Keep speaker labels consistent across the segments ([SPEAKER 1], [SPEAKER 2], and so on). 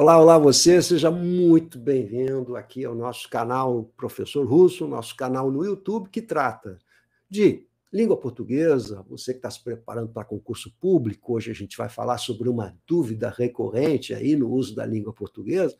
[SPEAKER 1] Olá, olá você, seja muito bem-vindo aqui ao nosso canal Professor Russo, nosso canal no YouTube que trata de língua portuguesa, você que está se preparando para concurso público, hoje a gente vai falar sobre uma dúvida recorrente aí no uso da língua portuguesa.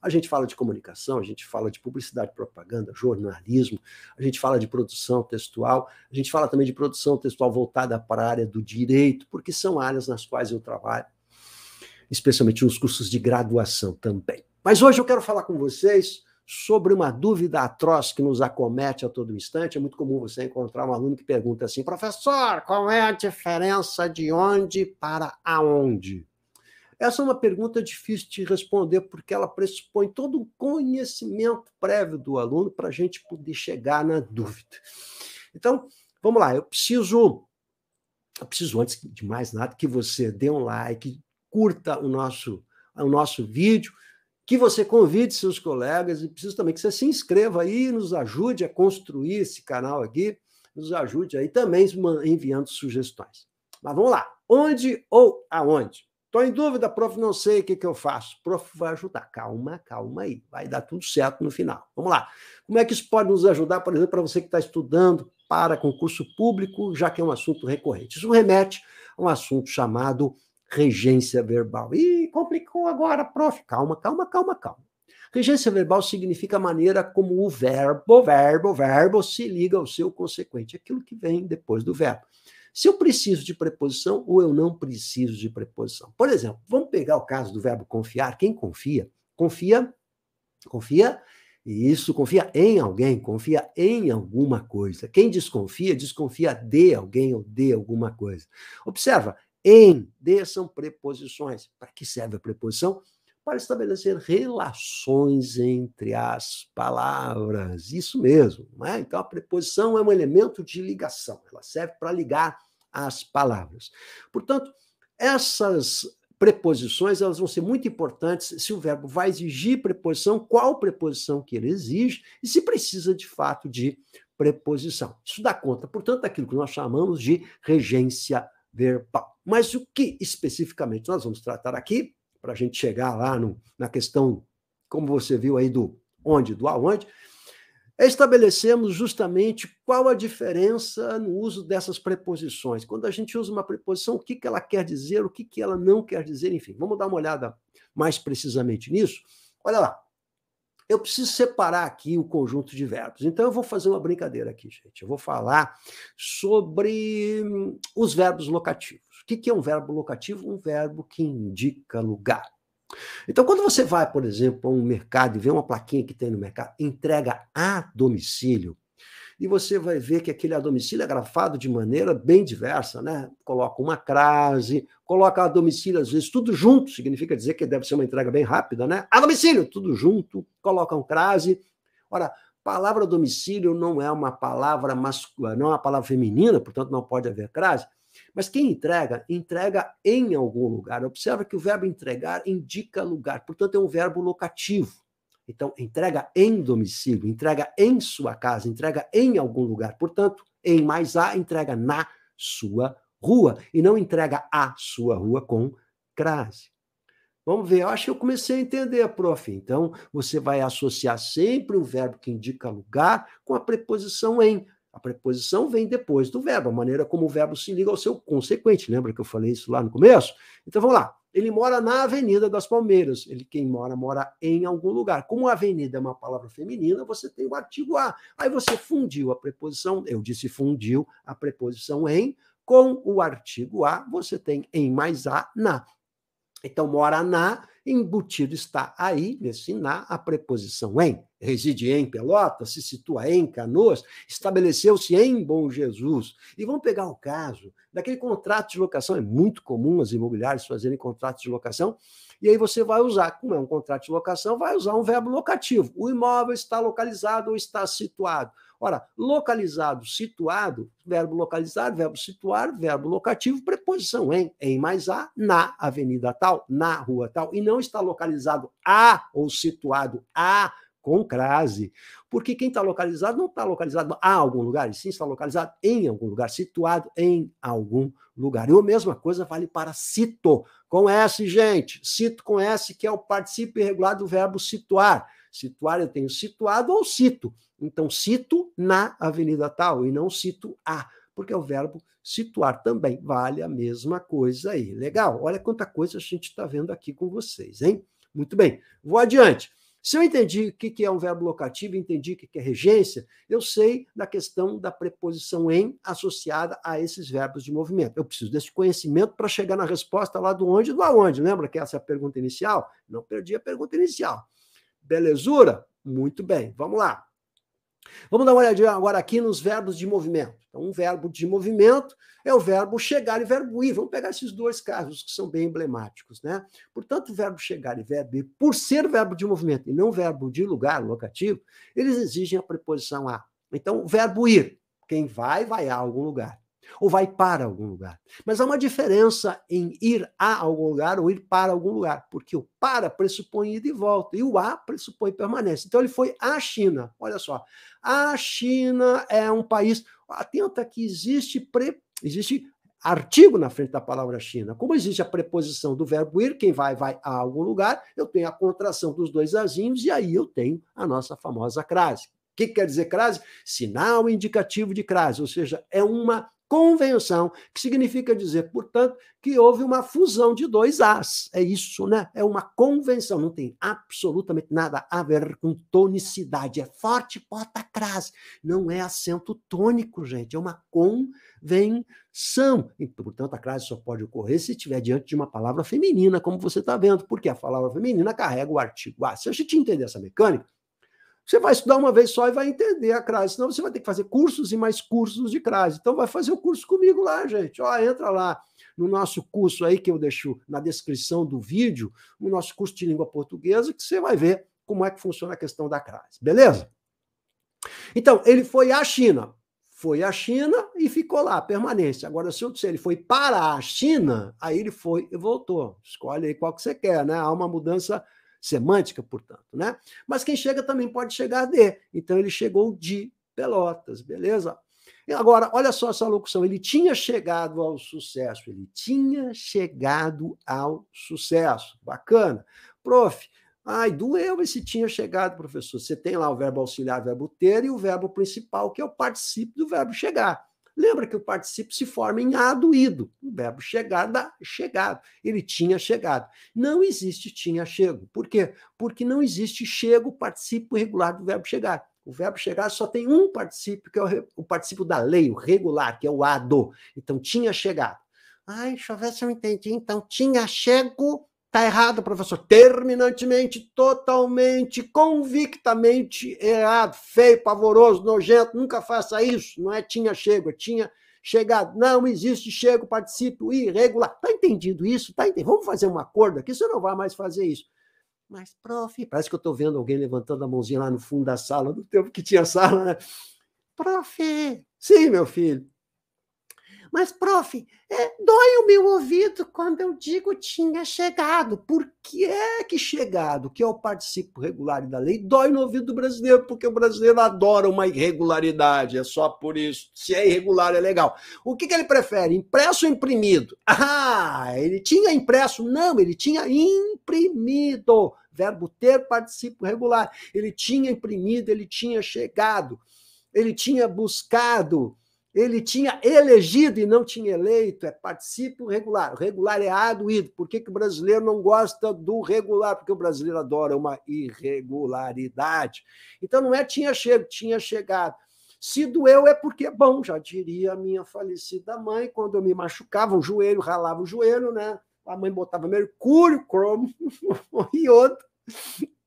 [SPEAKER 1] A gente fala de comunicação, a gente fala de publicidade, propaganda, jornalismo, a gente fala de produção textual, a gente fala também de produção textual voltada para a área do direito, porque são áreas nas quais eu trabalho, especialmente nos cursos de graduação também. Mas hoje eu quero falar com vocês sobre uma dúvida atroz que nos acomete a todo instante. É muito comum você encontrar um aluno que pergunta assim: professor, qual é a diferença de onde para aonde? Essa é uma pergunta difícil de responder, porque ela pressupõe todo o conhecimento prévio do aluno para a gente poder chegar na dúvida. Então, vamos lá, eu preciso, antes de mais nada, que você dê um like, curta o nosso vídeo, que você convide seus colegas e preciso também que você se inscreva aí e nos ajude a construir esse canal aqui, nos ajude aí também enviando sugestões. Mas vamos lá, onde ou aonde? Estou em dúvida, prof, não sei o que eu faço. O prof vai ajudar. Calma aí. Vai dar tudo certo no final. Vamos lá. Como é que isso pode nos ajudar, por exemplo, para você que está estudando para concurso público, já que é um assunto recorrente? Isso remete a um assunto chamado regência verbal. Ih, complicou agora, prof. Calma. Regência verbal significa a maneira como o verbo se liga ao seu consequente, aquilo que vem depois do verbo. Se eu preciso de preposição ou eu não preciso de preposição. Por exemplo, vamos pegar o caso do verbo confiar. Quem confia? Confia em alguém, confia em alguma coisa. Quem desconfia, desconfia de alguém ou de alguma coisa. Observa, de são preposições. Para que serve a preposição? Para estabelecer relações entre as palavras. Isso mesmo. Não é? Então, a preposição é um elemento de ligação. Ela serve para ligar as palavras. Portanto, essas preposições elas vão ser muito importantes se o verbo vai exigir preposição, qual preposição que ele exige e se precisa, de fato, de preposição. Isso dá conta, portanto, daquilo que nós chamamos de regência verbal. Mas o que especificamente nós vamos tratar aqui, para a gente chegar lá na questão, como você viu aí, do onde, do aonde, estabelecemos justamente qual a diferença no uso dessas preposições. Quando a gente usa uma preposição, o que ela quer dizer, o que ela não quer dizer, enfim. Vamos dar uma olhada mais precisamente nisso? Olha lá, eu preciso separar aqui o conjunto de verbos. Então, eu vou fazer uma brincadeira aqui, gente. Eu vou falar sobre os verbos locativos. O que é um verbo locativo? Um verbo que indica lugar. Então, quando você vai, por exemplo, a um mercado e vê uma plaquinha que tem no mercado, entrega a domicílio, e você vai ver que aquele a domicílio é grafado de maneira bem diversa, né? Coloca uma crase, coloca a domicílio, às vezes, tudo junto, significa dizer que deve ser uma entrega bem rápida, né? A domicílio, tudo junto, coloca um crase. Ora, palavra domicílio não é uma palavra masculina, não é uma palavra feminina, portanto, não pode haver crase. Mas quem entrega, entrega em algum lugar. Observa que o verbo entregar indica lugar, portanto, é um verbo locativo. Então, entrega em domicílio, entrega em sua casa, entrega em algum lugar. Portanto, em mais a, entrega na sua rua. E não entrega a sua rua com crase. Vamos ver, eu acho que eu comecei a entender, prof. Então, você vai associar sempre o verbo que indica lugar com a preposição em. A preposição vem depois do verbo, a maneira como o verbo se liga ao seu consequente. Lembra que eu falei isso lá no começo? Então, vamos lá. Ele mora na Avenida das Palmeiras. Quem mora em algum lugar. Como a avenida é uma palavra feminina, você tem o artigo a. Aí você fundiu a preposição, eu disse fundiu a preposição em, com o artigo a, você tem em mais a, na. Então, mora na, embutido está aí, nesse na, a preposição em. Reside em Pelotas, se situa em Canoas, estabeleceu-se em Bom Jesus. E vamos pegar o caso daquele contrato de locação. É muito comum as imobiliárias fazerem contratos de locação. E aí você vai usar, como é um contrato de locação, vai usar um verbo locativo. O imóvel está localizado ou está situado. Ora, localizado, situado, verbo localizar, verbo situar, verbo locativo, preposição em mais a, na avenida tal, na rua tal, e não está localizado a ou situado a com crase. Porque quem está localizado não está localizado a algum lugar, e sim está localizado em algum lugar, situado em algum lugar. E a mesma coisa vale para cito, com S, gente. Cito com S, que é o particípio irregular do verbo situar. Situar, eu tenho situado ou cito. Então, cito na avenida tal, e não cito a, porque é o verbo situar também. Vale a mesma coisa aí. Legal? Olha quanta coisa a gente está vendo aqui com vocês, hein? Muito bem, vou adiante. Se eu entendi o que é um verbo locativo, entendi o que é regência, eu sei da questão da preposição em associada a esses verbos de movimento. Eu preciso desse conhecimento para chegar na resposta lá do onde e do aonde. Lembra que essa é a pergunta inicial? Não perdi a pergunta inicial. Belezura? Muito bem, vamos lá. Vamos dar uma olhadinha agora aqui nos verbos de movimento. Então, um verbo de movimento é o verbo chegar e verbo ir. Vamos pegar esses dois casos que são bem emblemáticos, né? Portanto, o verbo chegar e verbo ir, por ser verbo de movimento e não verbo de lugar, locativo, eles exigem a preposição a. Então, o verbo ir, quem vai, vai a algum lugar. Ou vai para algum lugar. Mas há uma diferença em ir a algum lugar ou ir para algum lugar, porque o para pressupõe ida e volta, e o a pressupõe permanência. Então, ele foi à China. Olha só, a China é um país... Atenta que existe artigo na frente da palavra China. Como existe a preposição do verbo ir, quem vai, vai a algum lugar, eu tenho a contração dos dois azinhos, e aí eu tenho a nossa famosa crase. O que quer dizer crase? Sinal indicativo de crase, ou seja, é uma convenção, que significa dizer, portanto, que houve uma fusão de dois as. É isso, né? É uma convenção, não tem absolutamente nada a ver com tonicidade. É forte, bota crase. Não é acento tônico, gente, é uma convenção. E, portanto, a crase só pode ocorrer se estiver diante de uma palavra feminina, como você está vendo, porque a palavra feminina carrega o artigo a. Se a gente entender essa mecânica, você vai estudar uma vez só e vai entender a crase, senão você vai ter que fazer cursos e mais cursos de crase. Então vai fazer o curso comigo lá, gente. Ó, entra lá no nosso curso aí que eu deixo na descrição do vídeo, o nosso curso de língua portuguesa, que você vai ver como é que funciona a questão da crase. Beleza? Então, ele foi à China. Foi à China e ficou lá, permanência. Agora, se eu disser ele foi para a China, aí ele foi e voltou. Escolhe aí qual que você quer, né? Há uma mudança semântica, portanto, né? Mas quem chega também pode chegar de. Então, ele chegou de Pelotas, beleza? E agora, olha só essa locução. Ele tinha chegado ao sucesso. Ele tinha chegado ao sucesso. Bacana. Prof, ai, doeu esse tinha chegado, professor. Você tem lá o verbo auxiliar, o verbo ter, e o verbo principal, que é o particípio do verbo chegar. Lembra que o particípio se forma em a do ido. O verbo chegar dá chegado. Ele tinha chegado. Não existe tinha chego. Por quê? Porque não existe chego, particípio regular do verbo chegar. O verbo chegar só tem um particípio, que é o particípio da lei, o regular, que é o a do. Então, tinha chegado. Ai, deixa eu ver se eu entendi. Então, tinha chego... Está errado, professor. Terminantemente, totalmente, convictamente errado. Feio, pavoroso, nojento. Nunca faça isso. Não é tinha chego, é tinha chegado. Não existe chego, particípio irregular. Está entendido isso? Tá entendendo? Vamos fazer um acordo aqui? Você não vai mais fazer isso. Mas, prof, parece que eu estou vendo alguém levantando a mãozinha lá no fundo da sala, do tempo que tinha sala, né? Prof, sim, meu filho. Mas, prof, dói o meu ouvido quando eu digo tinha chegado. Por que é que chegado, que é o particípio regular da lei, dói no ouvido do brasileiro? Porque o brasileiro adora uma irregularidade, é só por isso. Se é irregular, é legal. O que ele prefere, impresso ou imprimido? Ah, ele tinha impresso? Não, ele tinha imprimido. Verbo ter, particípio regular. Ele tinha imprimido, ele tinha chegado, ele tinha buscado, ele tinha elegido e não tinha eleito, é particípio regular. O regular é a do ido. Por que o brasileiro não gosta do regular? Porque o brasileiro adora uma irregularidade. Então não é tinha chego, tinha chegado. Se doeu é porque, bom, já diria a minha falecida mãe, quando eu me machucava o joelho, ralava o joelho, né? A mãe botava mercúrio, cromo e outro.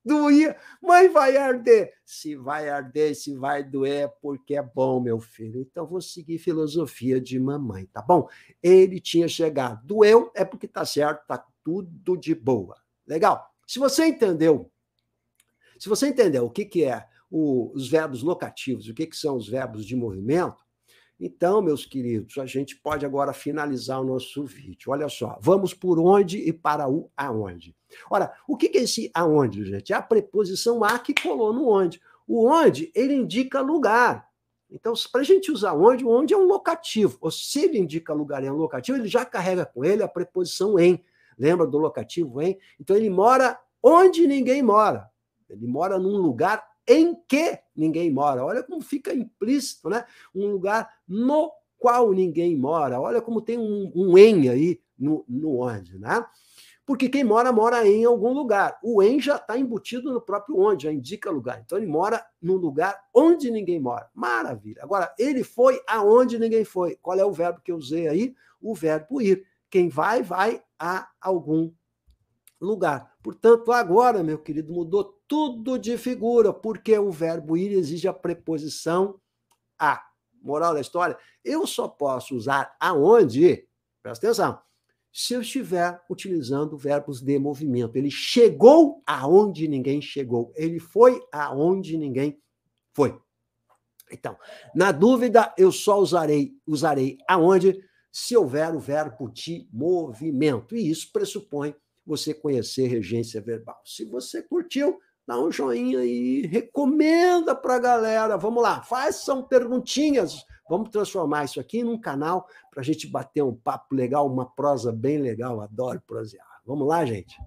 [SPEAKER 1] Doía, mãe, vai arder. Se vai arder, se vai doer, é porque é bom, meu filho. Então, vou seguir filosofia de mamãe, tá bom? Ele tinha chegado. Doeu, é porque tá certo, tá tudo de boa. Legal? Se você entendeu o que é os verbos locativos, o que são os verbos de movimento, Então, meus queridos, a gente pode agora finalizar o nosso vídeo. Olha só, vamos por onde e para o aonde. Ora, o que é esse aonde, gente? É a preposição a que colou no onde. O onde, ele indica lugar. Então, para a gente usar onde, o onde é um locativo. Ou se ele indica lugar e é um locativo, ele já carrega com ele a preposição em. Lembra do locativo em? Então, ele mora onde ninguém mora. Ele mora num lugar em que ninguém mora. Olha como fica implícito, né? Um lugar no qual ninguém mora. Olha como tem um em aí no onde, né? Porque quem mora, mora em algum lugar. O em já está embutido no próprio onde, já indica lugar. Então, ele mora num lugar onde ninguém mora. Maravilha. Agora, ele foi aonde ninguém foi. Qual é o verbo que eu usei aí? O verbo ir. Quem vai, vai a algum lugar. Portanto, agora, meu querido, mudou tudo de figura, porque o verbo ir exige a preposição a. Moral da história, eu só posso usar aonde, presta atenção, se eu estiver utilizando verbos de movimento. Ele chegou aonde ninguém chegou. Ele foi aonde ninguém foi. Então, na dúvida, eu só usarei aonde se houver o verbo de movimento. E isso pressupõe você conhecer regência verbal. Se você curtiu, dá um joinha aí, recomenda para a galera. Vamos lá, façam perguntinhas. Vamos transformar isso aqui num canal para a gente bater um papo legal, uma prosa bem legal. Adoro prosear. Vamos lá, gente?